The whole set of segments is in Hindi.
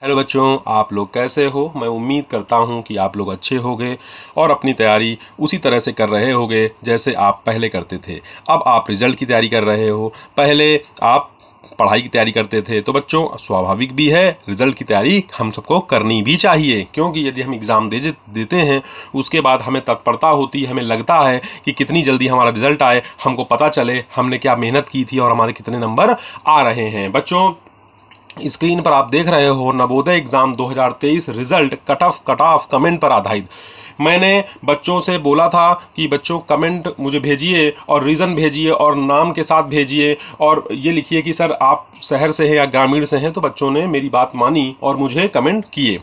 हेलो बच्चों, आप लोग कैसे हो। मैं उम्मीद करता हूं कि आप लोग अच्छे होंगे और अपनी तैयारी उसी तरह से कर रहे होंगे जैसे आप पहले करते थे। अब आप रिजल्ट की तैयारी कर रहे हो, पहले आप पढ़ाई की तैयारी करते थे। तो बच्चों, स्वाभाविक भी है, रिजल्ट की तैयारी हम सबको करनी भी चाहिए, क्योंकि यदि हम एग्ज़ाम देते हैं उसके बाद हमें तत्परता होती है, हमें लगता है कि कितनी जल्दी हमारा रिजल्ट आए, हमको पता चले हमने क्या मेहनत की थी और हमारे कितने नंबर आ रहे हैं। बच्चों, स्क्रीन पर आप देख रहे हो Navodaya exam 2023 result cut off comment पर आधारित। मैंने बच्चों से बोला था कि बच्चों कमेंट मुझे भेजिए और रीज़न भेजिए और नाम के साथ भेजिए और ये लिखिए कि सर आप शहर से हैं या ग्रामीण से हैं। तो बच्चों ने मेरी बात मानी और मुझे कमेंट किए।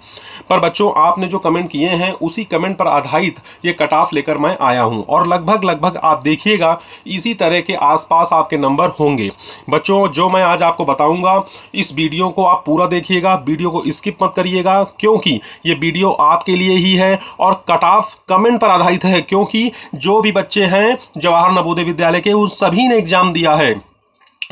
पर बच्चों, आपने जो कमेंट किए हैं उसी कमेंट पर आधारित ये कट ऑफ लेकर मैं आया हूँ और लगभग आप देखिएगा इसी तरह के आसपास आपके नंबर होंगे। बच्चों, जो मैं आज आपको बताऊंगा इस वीडियो को आप पूरा देखिएगा, वीडियो को स्किप मत करिएगा, क्योंकि ये वीडियो आपके लिए ही है और कट ऑफ कमेंट पर आधारित है। क्योंकि जो भी बच्चे हैं जवाहर नवोदय विद्यालय के, उन सभी ने एग्जाम दिया है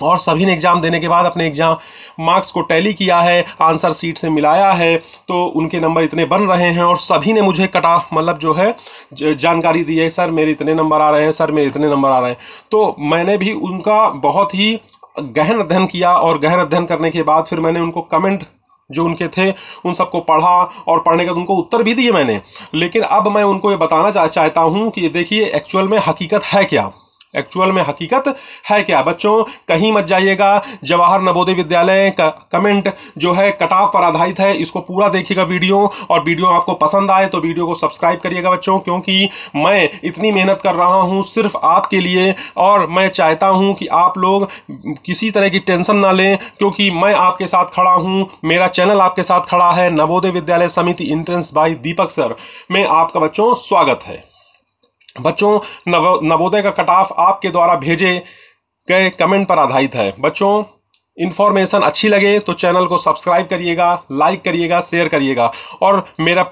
और सभी ने एग्जाम देने के बाद अपने एग्जाम मार्क्स को टैली किया है, आंसर सीट से मिलाया है, तो उनके नंबर इतने बन रहे हैं। और सभी ने मुझे मतलब जो है जानकारी दी है, सर मेरे इतने नंबर आ रहे हैं, सर मेरे इतने नंबर आ रहे हैं। तो मैंने भी उनका बहुत ही गहन अध्ययन किया और गहन अध्ययन करने के बाद फिर मैंने उनको कमेंट जो उनके थे उन सबको पढ़ा और पढ़ने के बाद उनको उत्तर भी दिए मैंने। लेकिन अब मैं उनको ये बताना चाहता हूँ कि देखिए एक्चुअल में हकीकत है क्या, एक्चुअल में हकीकत है क्या। बच्चों, कहीं मत जाइएगा। जवाहर नवोदय विद्यालय का कमेंट जो है कट ऑफ पर आधारित है, इसको पूरा देखिएगा वीडियो, और वीडियो आपको पसंद आए तो वीडियो को सब्सक्राइब करिएगा बच्चों, क्योंकि मैं इतनी मेहनत कर रहा हूं सिर्फ आपके लिए और मैं चाहता हूं कि आप लोग किसी तरह की टेंशन ना लें, क्योंकि मैं आपके साथ खड़ा हूं, मेरा चैनल आपके साथ खड़ा है। नवोदय विद्यालय समिति एंट्रेंस बाय दीपक सर में आपका बच्चों स्वागत है। बच्चों, नवोदय का कट ऑफ आपके द्वारा भेजे गए कमेंट पर आधारित है। बच्चों, इन्फॉर्मेशन अच्छी लगे तो चैनल को सब्सक्राइब करिएगा, लाइक करिएगा, शेयर करिएगा। और मेरा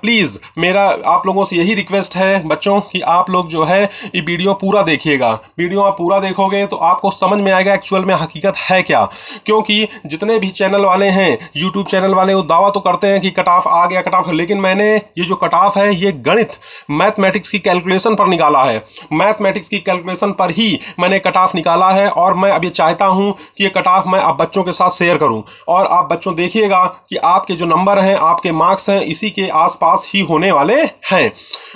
आप लोगों से यही रिक्वेस्ट है बच्चों कि आप लोग जो है ये वीडियो पूरा देखिएगा। वीडियो आप पूरा देखोगे तो आपको समझ में आएगा एक्चुअल में हकीकत है क्या। क्योंकि जितने भी चैनल वाले हैं, यूट्यूब चैनल वाले, वो दावा तो करते हैं कि कट ऑफ आ गया, कट ऑफ, लेकिन मैंने ये जो कट ऑफ है ये गणित मैथमेटिक्स की कैलकुलेशन पर निकाला है। मैथमेटिक्स की कैलकुलेशन पर ही मैंने कट ऑफ निकाला है और मैं अब ये चाहता हूँ कि ये कट ऑफ मैं अब बच्चों के साथ शेयर करूं और आप बच्चों देखिएगा कि आपके जो नंबर हैं, आपके मार्क्स हैं, इसी के आसपास ही होने वाले हैं।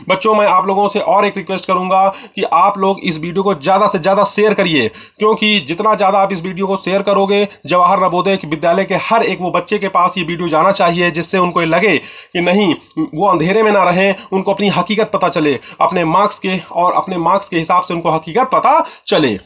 बच्चों, मैं आप लोगों से और एक रिक्वेस्ट करूंगा कि आप लोग इस वीडियो को ज्यादा से ज्यादा शेयर करिए, क्योंकि जितना ज्यादा आप इस वीडियो को शेयर करोगे जवाहर नवोदय विद्यालय के हर एक वो बच्चे के पास ये वीडियो जाना चाहिए, जिससे उनको लगे कि नहीं, वो अंधेरे में ना रहें, उनको अपनी हकीकत पता चले, अपने मार्क्स के हिसाब से उनको हकीकत पता चले।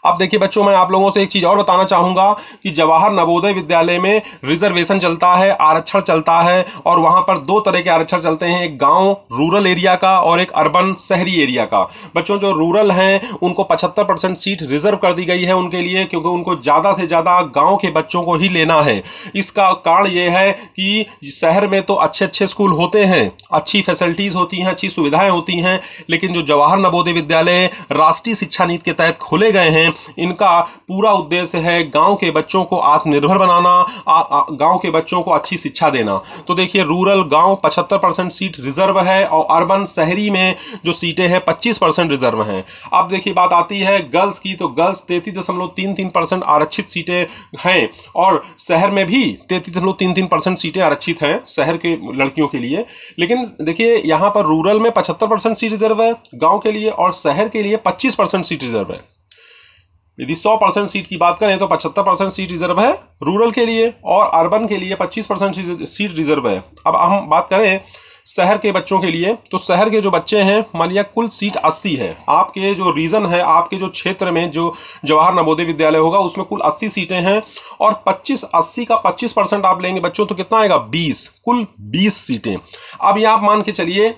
अब देखिए बच्चों, मैं आप लोगों से एक चीज और बताना चाहूंगा कि जवाहर नवोदय विद्यालय में रिजर्वेशन चलता है, आरक्षण चलता है, और वहां पर दो तरह के आरक्षण चलते हैं, एक गांव रूरल एरिया का और एक अर्बन शहरी एरिया का। बच्चों, जो रूरल हैं उनको 75% सीट रिजर्व कर दी गई है उनके लिए, क्योंकि उनको ज्यादा से ज्यादा गाँव के बच्चों को ही लेना है। इसका कारण यह है कि शहर में तो अच्छे स्कूल होते हैं, अच्छी फैसिलिटीज होती हैं, अच्छी सुविधाएं होती हैं, लेकिन जो जवाहर नवोदय विद्यालय राष्ट्रीय शिक्षा नीति के तहत खोले गए हैं, इनका पूरा उद्देश्य है गांव के बच्चों को आत्मनिर्भर बनाना, गांव के बच्चों को अच्छी शिक्षा देना। तो देखिए, रूरल गांव 75% सीट रिजर्व है और अर्बन शहरी में जो सीटें हैं 25% रिजर्व हैं। अब देखिए बात आती है गर्ल्स की, तो गर्ल्स 33.33% आरक्षित सीटें हैं और शहर में भी 33.33% सीटें आरक्षित हैं शहर के लड़कियों के लिए। लेकिन देखिए यहां पर रूरल में 75% सीट रिजर्व है गांव के लिए और शहर के लिए 25% सीट रिजर्व है। यदि 100% सीट की बात करें तो 75% सीट रिजर्व है रूरल के लिए और अर्बन के लिए 25% सीट रिजर्व है। अब हम बात करें शहर के बच्चों के लिए, तो शहर के जो बच्चे हैं, मान लिया कुल सीट 80 है, आपके जो रीजन है, आपके जो क्षेत्र में जो जवाहर नवोदय विद्यालय होगा उसमें कुल 80 सीटें हैं और 80 का 25% आप लेंगे बच्चों तो कितना आएगा, 20, कुल 20 सीटें। अब ये आप मान के चलिए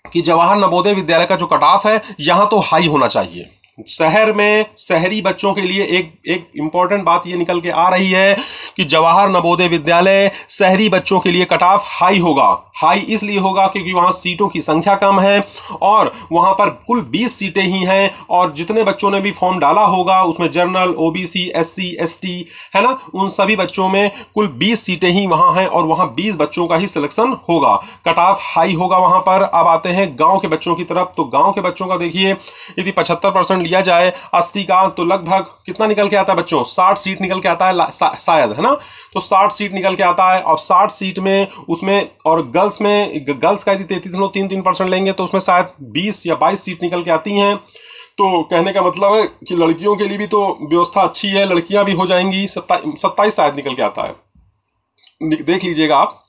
कि जवाहर नवोदय विद्यालय का जो कट ऑफ है यहां तो हाई होना चाहिए, शहर में शहरी बच्चों के लिए एक इंपॉर्टेंट बात ये निकल के आ रही है कि जवाहर नवोदय विद्यालय शहरी बच्चों के लिए कट ऑफ हाई होगा। हाई इसलिए होगा क्योंकि वहां सीटों की संख्या कम है और वहां पर कुल 20 सीटें ही हैं, और जितने बच्चों ने भी फॉर्म डाला होगा उसमें जनरल, ओबीसी, एससी, एसटी है ना, उन सभी बच्चों में कुल 20 सीटें ही वहां हैं और वहां 20 बच्चों का ही सिलेक्शन होगा। कट ऑफ हाई होगा वहां पर। अब आते हैं गांव के बच्चों की तरफ। तो गांव के बच्चों का देखिए, यदि 75% लिया जाए 80 का, तो लगभग कितना निकल के आता है बच्चों? 60 सीट निकल के आता है शायद, है ना। तो 60 सीट निकल के आता है। और 60 सीट में उसमें, और गर्ल्स का यदि 33.33% लेंगे तो उसमें शायद 20 या 22 सीट निकल के आती हैं। तो कहने का मतलब है कि लड़कियों के लिए भी तो व्यवस्था अच्छी है, लड़कियां भी हो जाएंगी। 27 शायद निकल के आता है, देख लीजिएगा आप,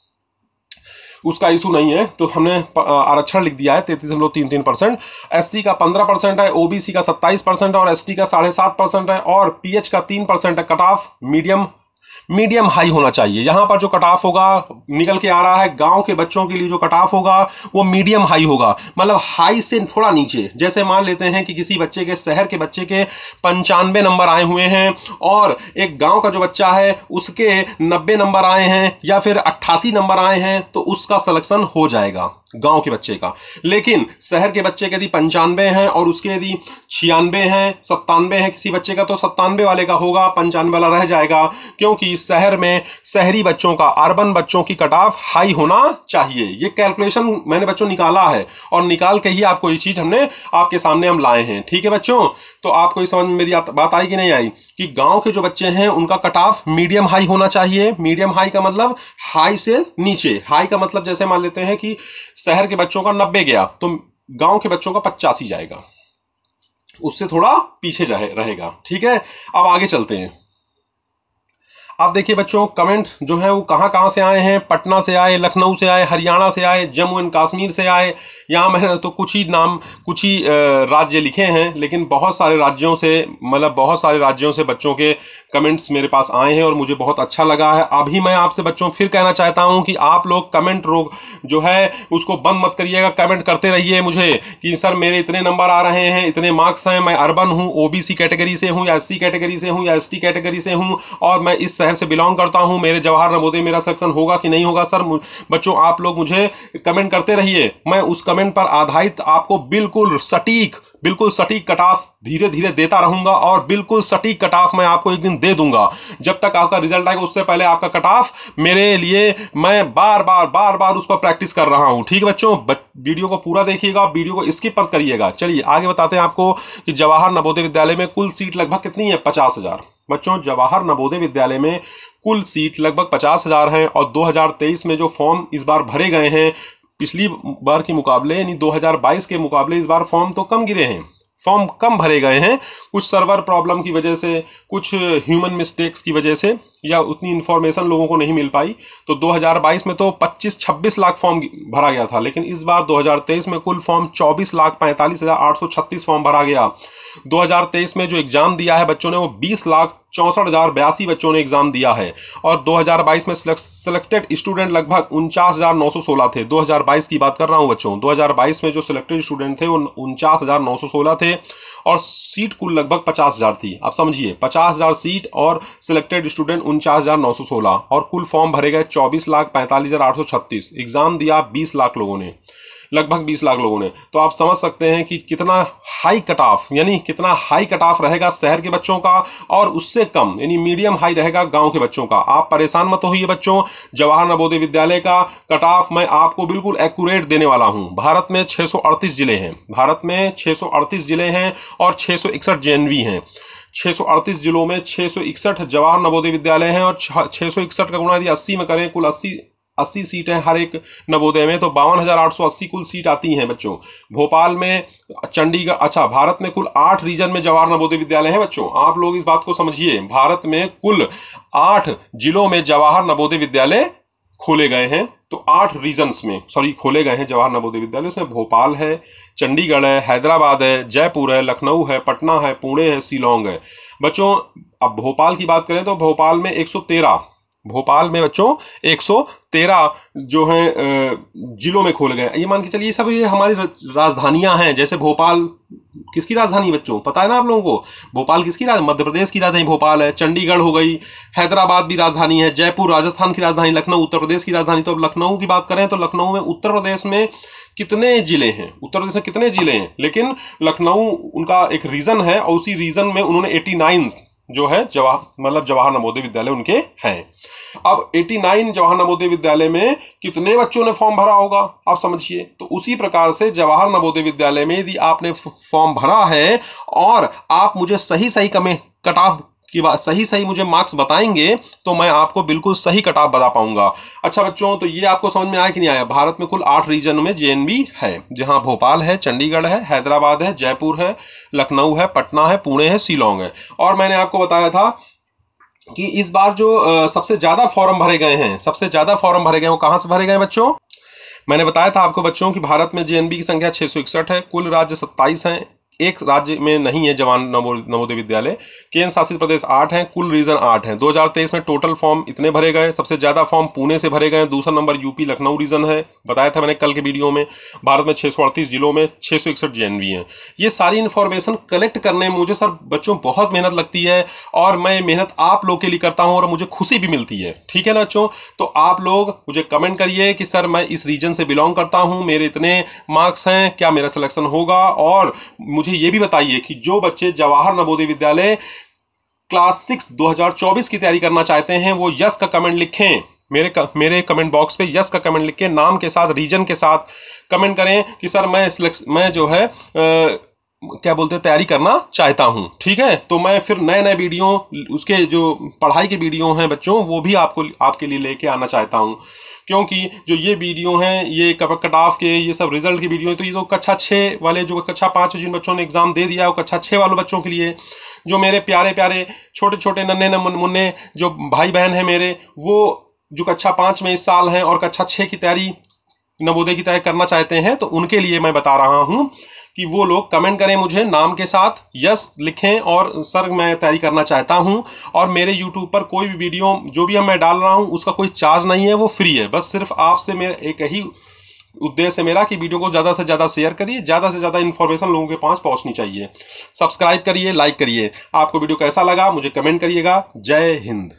उसका इशू नहीं है। तो हमने आरक्षण लिख दिया है 33.33%। एससी का 15% है, ओबीसी का 27% है और एसटी का 7.5% है और पीएच का 3% है। कट ऑफ मीडियम हाई होना चाहिए। यहां पर जो कट ऑफ होगा निकल के आ रहा है, गांव के बच्चों के लिए जो कट ऑफ होगा वो मीडियम हाई होगा, मतलब हाई से थोड़ा नीचे। जैसे मान लेते हैं कि किसी बच्चे के, शहर के बच्चे के 95 नंबर आए हुए हैं और एक गांव का जो बच्चा है उसके 90 नंबर आए हैं या फिर 88 नंबर आए हैं, तो उसका सिलेक्शन हो जाएगा गांव के बच्चे का। लेकिन शहर के बच्चे के यदि 95 हैं और उसके यदि 96 हैं, 97 है किसी बच्चे का, तो 97 वाले का होगा, 95 वाला रह जाएगा। क्योंकि शहर में शहरी बच्चों का, अर्बन बच्चों की कट ऑफ हाई होना चाहिए। ये कैलकुलेशन मैंने बच्चों निकाला है और निकाल के ही आपको ये चीज हमने आपके सामने हम लाए हैं। ठीक है बच्चों, तो आपको इस समझ में मेरी बात आई कि नहीं आई कि गांव के जो बच्चे हैं उनका कट ऑफ मीडियम हाई होना चाहिए। मीडियम हाई का मतलब हाई से नीचे। हाई का मतलब जैसे मान लेते हैं कि शहर के बच्चों का 90 गया तो गांव के बच्चों का 85 जाएगा, उससे थोड़ा पीछे रहेगा। ठीक है, अब आगे चलते हैं। अब देखिए बच्चों, कमेंट जो है वो कहाँ कहाँ से आए हैं। पटना से आए, लखनऊ से आए, हरियाणा से आए, जम्मू एंड कश्मीर से आए। यहाँ मैंने तो कुछ ही राज्य लिखे हैं, लेकिन बहुत सारे राज्यों से बच्चों के कमेंट्स मेरे पास आए हैं और मुझे बहुत अच्छा लगा है। अभी मैं आपसे बच्चों फिर कहना चाहता हूँ कि आप लोग कमेंट जो है उसको बंद मत करिएगा, कमेंट करते रहिए मुझे कि सर मेरे इतने नंबर आ रहे हैं, इतने मार्क्स हैं, मैं अर्बन हूँ, ओबीसी कैटेगरी से हूँ या एससी कैटेगरी से हूँ या एसटी कैटेगरी से हूँ और मैं इस शहर से बिलोंग करता हूं, मेरे जवाहर नवोदय मेरा सिलेक्शन होगा कि नहीं होगा। सर बच्चों आप लोग मुझे कमेंट करते रहिए, मैं उस कमेंट पर आधारित आपको बिल्कुल सटीक कट ऑफ धीरे धीरे देता रहूंगा और बिल्कुल सटीक कट ऑफ मैं आपको एक दिन दे दूंगा। जब तक आपका रिजल्ट आएगा उससे पहले आपका कट ऑफ मेरे लिए, मैं बार बार उस पर प्रैक्टिस कर रहा हूं। ठीक है बच्चों, वीडियो को पूरा देखिएगा, वीडियो को स्किप मत करिएगा। चलिए आगे बताते हैं आपको कि जवाहर नवोदय विद्यालय में कुल सीट लगभग कितनी है? 50,000। बच्चों जवाहर नवोदय विद्यालय में कुल सीट लगभग 50,000 हैं और 2023 में जो फॉर्म इस बार भरे गए हैं पिछली बार के मुकाबले, यानी 2022 के मुकाबले इस बार फॉर्म तो कम गिरे हैं, फॉर्म कम भरे गए हैं। कुछ सर्वर प्रॉब्लम की वजह से, कुछ ह्यूमन मिस्टेक्स की वजह से, या उतनी इन्फॉर्मेशन लोगों को नहीं मिल पाई। तो 2022 में तो 25-26 लाख फॉर्म भरा गया था, लेकिन इस बार 2023 में कुल फॉर्म 24,45,836 फॉर्म भरा गया। 2023 में जो एग्जाम दिया है बच्चों ने वो 20,64,082 बच्चों ने एग्जाम दिया है और 2022 में सिलेक्टेड स्टूडेंट लगभग 49,916 थे। 2022 की बात कर रहा हूं बच्चों, 2022 में जो सिलेक्टेड स्टूडेंट थे वो 49,916 थे और सीट कुल लगभग 50,000 थी। आप समझिए 50,000 सीट और सिलेक्टेड स्टूडेंट 49,916 और कुल फॉर्म भरे गए 24,45,836। एग्जाम दिया 20 लाख लोगों ने, लगभग 20 लाख लोगों ने। तो आप समझ सकते हैं कि कितना हाई कट ऑफ, यानी कितना हाई कट ऑफ रहेगा शहर के बच्चों का और उससे कम यानी मीडियम हाई रहेगा गांव के बच्चों का। आप परेशान मत होइए बच्चों, जवाहर नवोदय विद्यालय का कट ऑफ मैं आपको बिल्कुल एक्यूरेट देने वाला हूं। भारत में 638 जिले हैं, भारत में 638 जिले हैं और 661 जेएनवी हैं। 638 जिलों में 661 जवाहर नवोदय विद्यालय हैं और 661 का गुणा यदि 80 में करें, कुल 80 सीट है हर एक नवोदय में, तो 52,880 कुल सीट आती हैं बच्चों। भोपाल में, चंडीगढ़, अच्छा भारत में कुल 8 रीजन में जवाहर नवोदय विद्यालय हैं बच्चों। आप लोग इस बात को समझिए, भारत में कुल 8 जिलों में जवाहर नवोदय विद्यालय खोले गए हैं। तो 8 रीजन्स में खोले गए हैं जवाहर नवोदय विद्यालय। उसमें भोपाल है, चंडीगढ़ है, हैदराबाद है, जयपुर है, लखनऊ है, पटना है, पुणे है, शिलोंग है। बच्चों अब भोपाल की बात करें तो भोपाल में 113 भोपाल में बच्चों 113 जो हैं जिलों में खोले गए। ये मान के चलिए सब ये हमारी राजधानियां हैं। जैसे भोपाल किसकी राजधानी बच्चों पता है ना आप लोगों को? भोपाल किसकी राजधानी? मध्य प्रदेश की राजधानी भोपाल है। चंडीगढ़ हो गई, हैदराबाद भी राजधानी है, जयपुर राजस्थान की राजधानी, लखनऊ उत्तर प्रदेश की राजधानी। तो अब लखनऊ की बात करें तो लखनऊ में उत्तर प्रदेश में कितने जिले हैं? उत्तर प्रदेश में कितने जिले हैं? लेकिन लखनऊ उनका एक रीजन है और उसी रीजन में उन्होंने 89 जो है जवाहर नवोदय विद्यालय उनके हैं। अब 89 जवाहर नवोदय विद्यालय में कितने बच्चों ने फॉर्म भरा होगा आप समझिए। तो उसी प्रकार से जवाहर नवोदय विद्यालय में यदि आपने फॉर्म भरा है और आप मुझे सही कट ऑफ की बात सही मुझे मार्क्स बताएंगे तो मैं आपको बिल्कुल सही कट ऑफ बता पाऊंगा। अच्छा बच्चों, तो ये आपको समझ में आया कि नहीं आया? भारत में कुल 8 रीजन में जेएनवी है, जहां भोपाल है, चंडीगढ़ है, हैदराबाद है, जयपुर है, लखनऊ है, पटना है, पुणे है, शिलोंग है। और मैंने आपको बताया था कि इस बार जो सबसे ज्यादा फॉर्म भरे गए हैं, वो कहां से भरे गए बच्चों? मैंने बताया था आपको बच्चों कि भारत में जेएनवी की संख्या 661 है, कुल राज्य 27 हैं, एक राज्य में नहीं है जवाहर नवोदय विद्यालय, केंद्र शासित प्रदेश 8 हैं, कुल रीजन 8 हैं। 2023 में टोटल फॉर्म इतने भरे गए। सबसे ज्यादा फॉर्म पुणे से भरे गए, दूसरा नंबर यूपी लखनऊ रीजन है, बताया था मैंने कल के वीडियो में। भारत में 638 जिलों में 661 जेएनवी हैं। ये सारी इन्फॉर्मेशन कलेक्ट करने में मुझे सर बच्चों बहुत मेहनत लगती है और मैं मेहनत आप लोग के लिए करता हूं और मुझे खुशी भी मिलती है। ठीक है ना बच्चों? तो आप लोग मुझे कमेंट करिए कि सर मैं इस रीजन से बिलोंग करता हूं, मेरे इतने मार्क्स हैं, क्या मेरा सिलेक्शन होगा? और मुझे ये भी बताइए कि जो बच्चे जवाहर नवोदय विद्यालय क्लास 6 2024 की तैयारी करना चाहते हैं वो यस का कमेंट लिखें। मेरे कमेंट बॉक्स पे यस का कमेंट लिख के नाम के साथ रीजन के साथ कमेंट करें कि सर मैं जो है क्या बोलते हैं तैयारी करना चाहता हूं। ठीक है, तो मैं फिर नए वीडियो उसके जो पढ़ाई के वीडियो हैं बच्चों वो भी आपके लिए लेके आना चाहता हूं, क्योंकि जो ये वीडियो हैं ये कट ऑफ के ये सब रिजल्ट की वीडियो है। तो ये तो कक्षा 6 वाले जो कक्षा 5 में जिन बच्चों ने एग्जाम दे दिया वो कक्षा 6 वाले बच्चों के लिए, जो मेरे प्यारे प्यारे छोटे छोटे नन्हे मुन्ने जो भाई बहन हैं मेरे, वो जो कक्षा 5 में इस साल हैं और कक्षा 6 की तैयारी नवोदय की तैयारी करना चाहते हैं, तो उनके लिए मैं बता रहा हूं कि वो लोग कमेंट करें मुझे नाम के साथ यस लिखें और सर मैं तैयारी करना चाहता हूं। और मेरे यूट्यूब पर कोई भी वीडियो जो भी मैं डाल रहा हूं उसका कोई चार्ज नहीं है, वो फ्री है। बस सिर्फ आपसे मेरा एक ही उद्देश्य मेरा कि वीडियो को ज़्यादा से ज़्यादा शेयर करिए, ज़्यादा से ज़्यादा इन्फॉर्मेशन लोगों के पास पहुंचनी चाहिए। सब्सक्राइब करिए, लाइक करिए। आपको वीडियो कैसा लगा मुझे कमेंट करिएगा। जय हिंद।